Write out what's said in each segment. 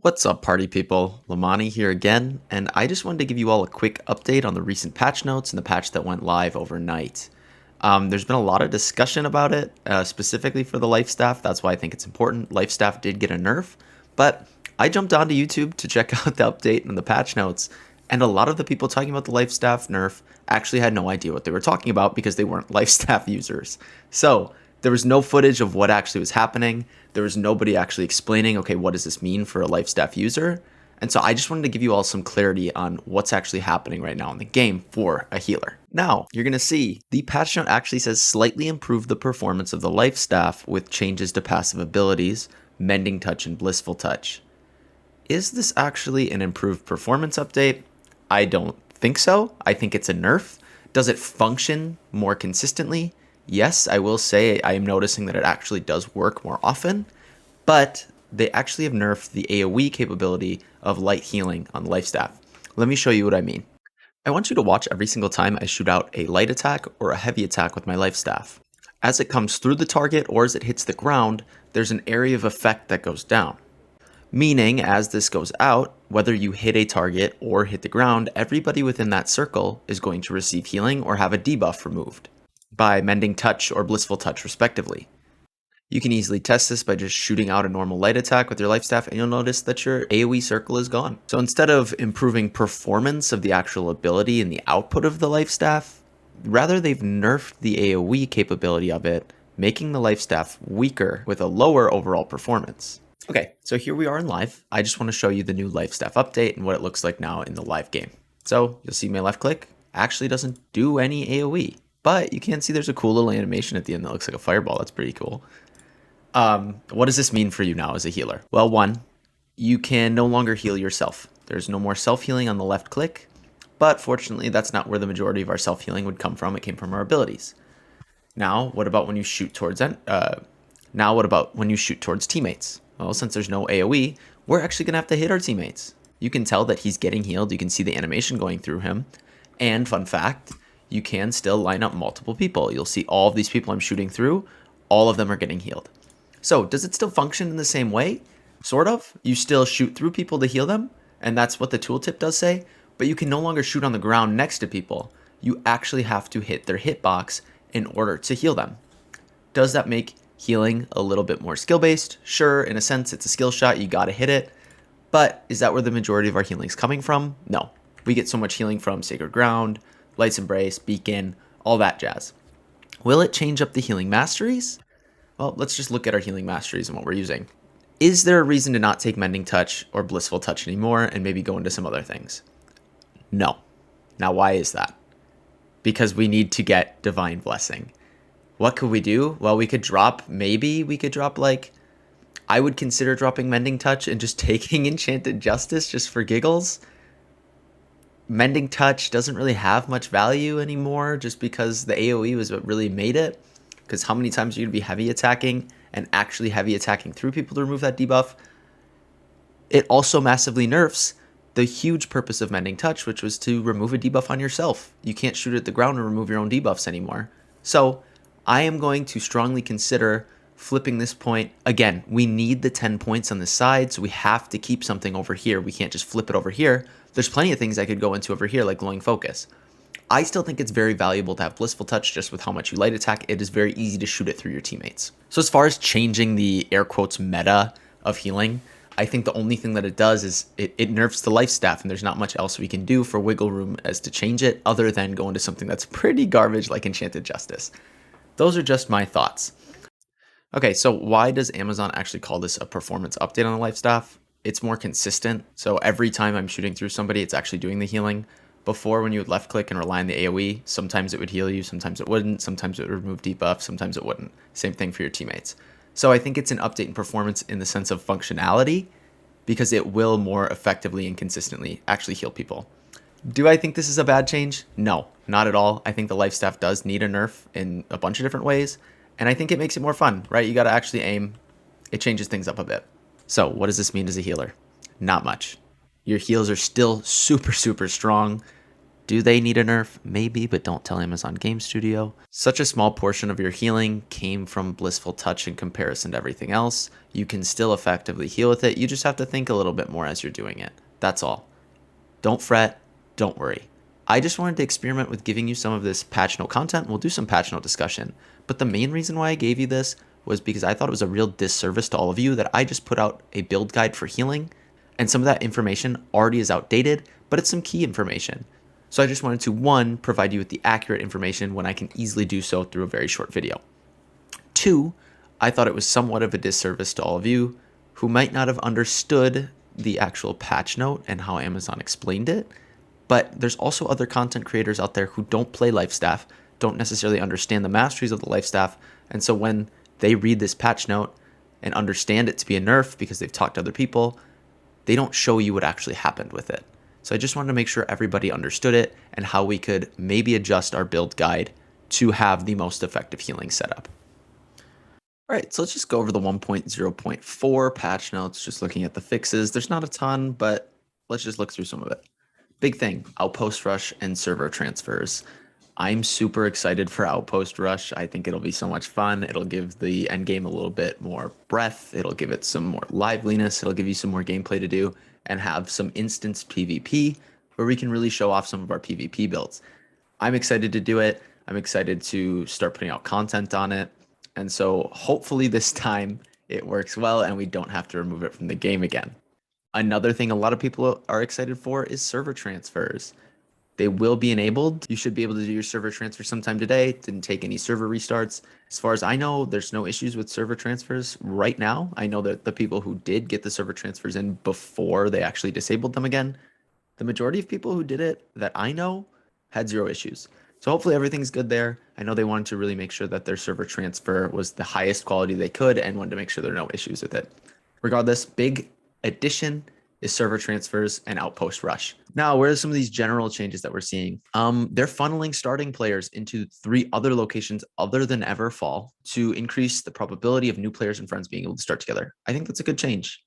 What's up, party people? Lamani here again, and I just wanted to give you all a quick update on the recent patch notes and the patch that went live overnight. There's been a lot of discussion about it, specifically for the life staff. That's why I think it's important. Life staff did get a nerf, but I jumped onto YouTube to check out the update and the patch notes, and a lot of the people talking about the life staff nerf actually had no idea what they were talking about because they weren't life staff users. So there was no footage of what actually was happening. There was nobody actually explaining, okay, what does this mean for a life staff user? And so I just wanted to give you all some clarity on what's actually happening right now in the game for a healer. Now, you're going to see the patch note actually says slightly improve the performance of the life staff with changes to passive abilities, mending touch and blissful touch. Is this actually an improved performance update? I don't think so. I think it's a nerf. Does it function more consistently? Yes, I will say I am noticing that it actually does work more often, but they actually have nerfed the AoE capability of light healing on the life staff. Let me show you what I mean. I want you to watch every single time I shoot out a light attack or a heavy attack with my life staff. As it comes through the target or as it hits the ground, there's an area of effect that goes down. Meaning, as this goes out, whether you hit a target or hit the ground, everybody within that circle is going to receive healing or have a debuff removed by mending touch or blissful touch respectively. You can easily test this by just shooting out a normal light attack with your life staff and you'll notice that your AoE circle is gone. So instead of improving performance of the actual ability and the output of the life staff, rather they've nerfed the AoE capability of it, making the life staff weaker with a lower overall performance. Okay, so here we are in live. I just want to show you the new life staff update and what it looks like now in the live game. So you'll see my left click actually doesn't do any AoE. But you can see there's a cool little animation at the end that looks like a fireball. That's pretty cool. What does this mean for you now as a healer? Well, one, you can no longer heal yourself. There's no more self-healing on the left click, but fortunately that's not where the majority of our self-healing would come from. It came from our abilities. Now, what about when you shoot towards teammates? Well, since there's no AoE, we're actually gonna have to hit our teammates. You can tell that he's getting healed. You can see the animation going through him. And fun fact, you can still line up multiple people. You'll see all of these people I'm shooting through, all of them are getting healed. So does it still function in the same way? Sort of. You still shoot through people to heal them, and that's what the tooltip does say, but you can no longer shoot on the ground next to people. You actually have to hit their hitbox in order to heal them. Does that make healing a little bit more skill-based? Sure, in a sense, it's a skill shot, you gotta hit it, but is that where the majority of our healing is coming from? No. We get so much healing from Sacred Ground, Light's Embrace, Beacon, all that jazz. Will it change up the healing masteries? Well, let's just look at our healing masteries and what we're using. Is there a reason to not take Mending Touch or Blissful Touch anymore and maybe go into some other things? No. Now, why is that? Because we need to get Divine Blessing. What could we do? Well, we could drop like, I would consider dropping Mending Touch and just taking Enchanted Justice just for giggles. Mending Touch doesn't really have much value anymore just because the AoE was what really made it. Because how many times are you going to be heavy attacking and actually heavy attacking through people to remove that debuff? It also massively nerfs the huge purpose of Mending Touch, which was to remove a debuff on yourself. You can't shoot at the ground and remove your own debuffs anymore. So I am going to strongly consider flipping this point. Again, we need the 10 points on the side, so we have to keep something over here. We can't just flip it over here. There's plenty of things I could go into over here, like Glowing Focus. I still think it's very valuable to have Blissful Touch just with how much you light attack. It is very easy to shoot it through your teammates. So as far as changing the air quotes meta of healing, I think the only thing that it does is it nerfs the life staff, and there's not much else we can do for wiggle room as to change it other than go into something that's pretty garbage like Enchanted Justice. Those are just my thoughts. Okay, so why does Amazon actually call this a performance update on the life staff? It's more consistent. So every time I'm shooting through somebody, it's actually doing the healing. Before, when you would left click and rely on the AoE, sometimes it would heal you, sometimes it wouldn't, sometimes it would remove debuff, sometimes it wouldn't. Same thing for your teammates. So I think it's an update in performance in the sense of functionality because it will more effectively and consistently actually heal people. Do I think this is a bad change? No, not at all. I think the life staff does need a nerf in a bunch of different ways, and I think it makes it more fun, right? You got to actually aim. It changes things up a bit. So what does this mean as a healer? Not much. Your heals are still super, super strong. Do they need a nerf? Maybe, but don't tell Amazon Game Studio. Such a small portion of your healing came from Blissful Touch in comparison to everything else. You can still effectively heal with it. You just have to think a little bit more as you're doing it. That's all. Don't fret. Don't worry. I just wanted to experiment with giving you some of this patch note content. We'll do some patch note discussion. But the main reason why I gave you this was because I thought it was a real disservice to all of you that I just put out a build guide for healing. And some of that information already is outdated, but it's some key information. So I just wanted to, one, provide you with the accurate information when I can easily do so through a very short video. Two, I thought it was somewhat of a disservice to all of you who might not have understood the actual patch note and how Amazon explained it. But there's also other content creators out there who don't play Lifestaff, don't necessarily understand the masteries of the Lifestaff. And so when they read this patch note and understand it to be a nerf because they've talked to other people, they don't show you what actually happened with it. So I just wanted to make sure everybody understood it and how we could maybe adjust our build guide to have the most effective healing setup. All right, so let's just go over the 1.0.4 patch notes, just looking at the fixes. There's not a ton, but let's just look through some of it. Big thing, Outpost Rush and server transfers. I'm super excited for Outpost Rush. I think it'll be so much fun. It'll give the endgame a little bit more breadth. It'll give it some more liveliness. It'll give you some more gameplay to do and have some instance PvP where we can really show off some of our PvP builds. I'm excited to do it. I'm excited to start putting out content on it. And so hopefully this time it works well and we don't have to remove it from the game again. Another thing a lot of people are excited for is server transfers. They will be enabled. You should be able to do your server transfer sometime today. Didn't take any server restarts. As far as I know, there's no issues with server transfers right now. I know that the people who did get the server transfers in before they actually disabled them again, the majority of people who did it that I know had zero issues. So hopefully everything's good there. I know they wanted to really make sure that their server transfer was the highest quality they could and wanted to make sure there are no issues with it. Regardless, big addition is server transfers and Outpost Rush. Now, where are some of these general changes that we're seeing? They're funneling starting players into 3 other locations other than Everfall to increase the probability of new players and friends being able to start together. I think that's a good change.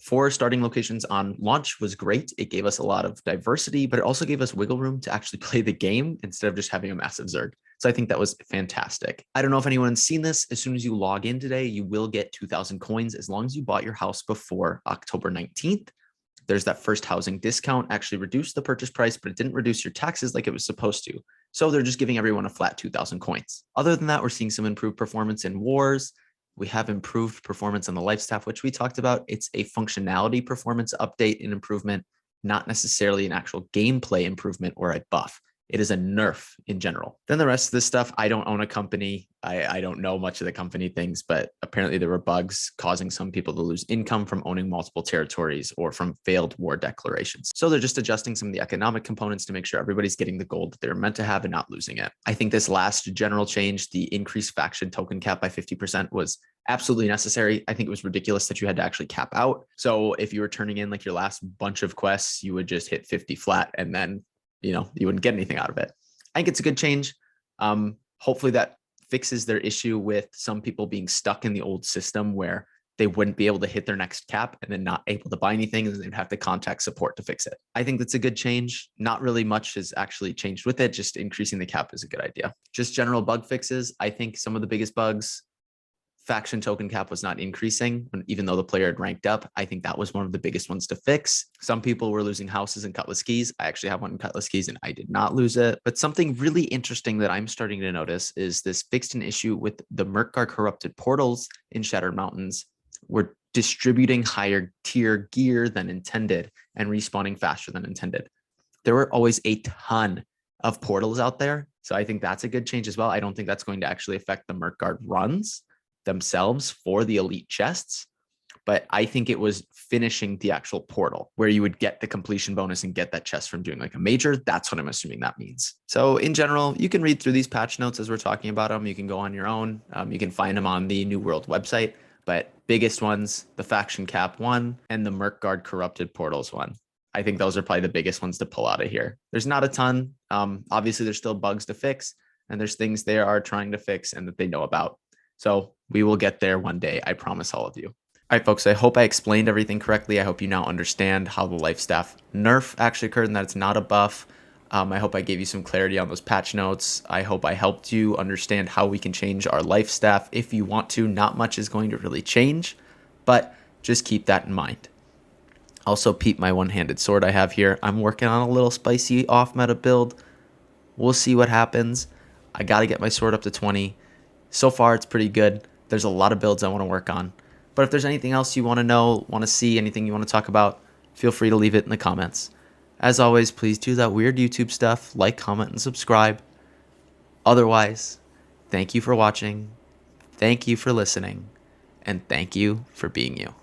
4 starting locations on launch was great. It gave us a lot of diversity, but it also gave us wiggle room to actually play the game instead of just having a massive Zerg. So I think that was fantastic. I don't know if anyone's seen this. As soon as you log in today, you will get 2,000 coins as long as you bought your house before October 19th. There's that first housing discount, actually reduced the purchase price, but it didn't reduce your taxes like it was supposed to. So they're just giving everyone a flat 2,000 coins. Other than that, we're seeing some improved performance in wars. We have improved performance on the Lifestaff, which we talked about. It's a functionality performance update and improvement, not necessarily an actual gameplay improvement or a buff. It is a nerf in general. Then the rest of this stuff, I don't own a company. I don't know much of the company things, but apparently there were bugs causing some people to lose income from owning multiple territories or from failed war declarations. So they're just adjusting some of the economic components to make sure everybody's getting the gold that they're meant to have and not losing it. I think this last general change, the increased faction token cap by 50%, was absolutely necessary. I think it was ridiculous that you had to actually cap out. So if you were turning in like your last bunch of quests, you would just hit 50 flat and then you wouldn't get anything out of it. I think it's a good change. Hopefully that fixes their issue with some people being stuck in the old system where they wouldn't be able to hit their next cap and then not able to buy anything and they'd have to contact support to fix it. I think that's a good change. Not really much has actually changed with it. Just increasing the cap is a good idea. Just general bug fixes. I think some of the biggest bugs, faction token cap was not increasing, even though the player had ranked up. I think that was one of the biggest ones to fix. Some people were losing houses and Cutlass Keys. I actually have one in Cutlass Keys and I did not lose it. But something really interesting that I'm starting to notice is this fixed an issue with the Murkgar corrupted portals in Shattered Mountains. We're distributing higher tier gear than intended and respawning faster than intended. There were always a ton of portals out there. So I think that's a good change as well. I don't think that's going to actually affect the Murkgar runs themselves for the elite chests, but I think it was finishing the actual portal where you would get the completion bonus and get that chest from doing like a major. That's what I'm assuming that means. So in general, you can read through these patch notes as we're talking about them. You can go on your own. You can find them on the New World website, but biggest ones, the faction cap one and the Murkgar corrupted portals one. I think those are probably the biggest ones to pull out of here. There's not a ton. Obviously there's still bugs to fix and there's things they are trying to fix and that they know about. So we will get there one day. I promise all of you. All right, folks, I hope I explained everything correctly. I hope you now understand how the Lifestaff nerf actually occurred and that it's not a buff. I hope I gave you some clarity on those patch notes. I hope I helped you understand how we can change our life staff if you want to. Not much is going to really change, but just keep that in mind. Also, peep my one-handed sword I have here. I'm working on a little spicy off-meta build. We'll see what happens. I got to get my sword up to 20. So far, it's pretty good. There's a lot of builds I want to work on. But if there's anything else you want to know, want to see, anything you want to talk about, feel free to leave it in the comments. As always, please do that weird YouTube stuff. Like, comment, and subscribe. Otherwise, thank you for watching. Thank you for listening. And thank you for being you.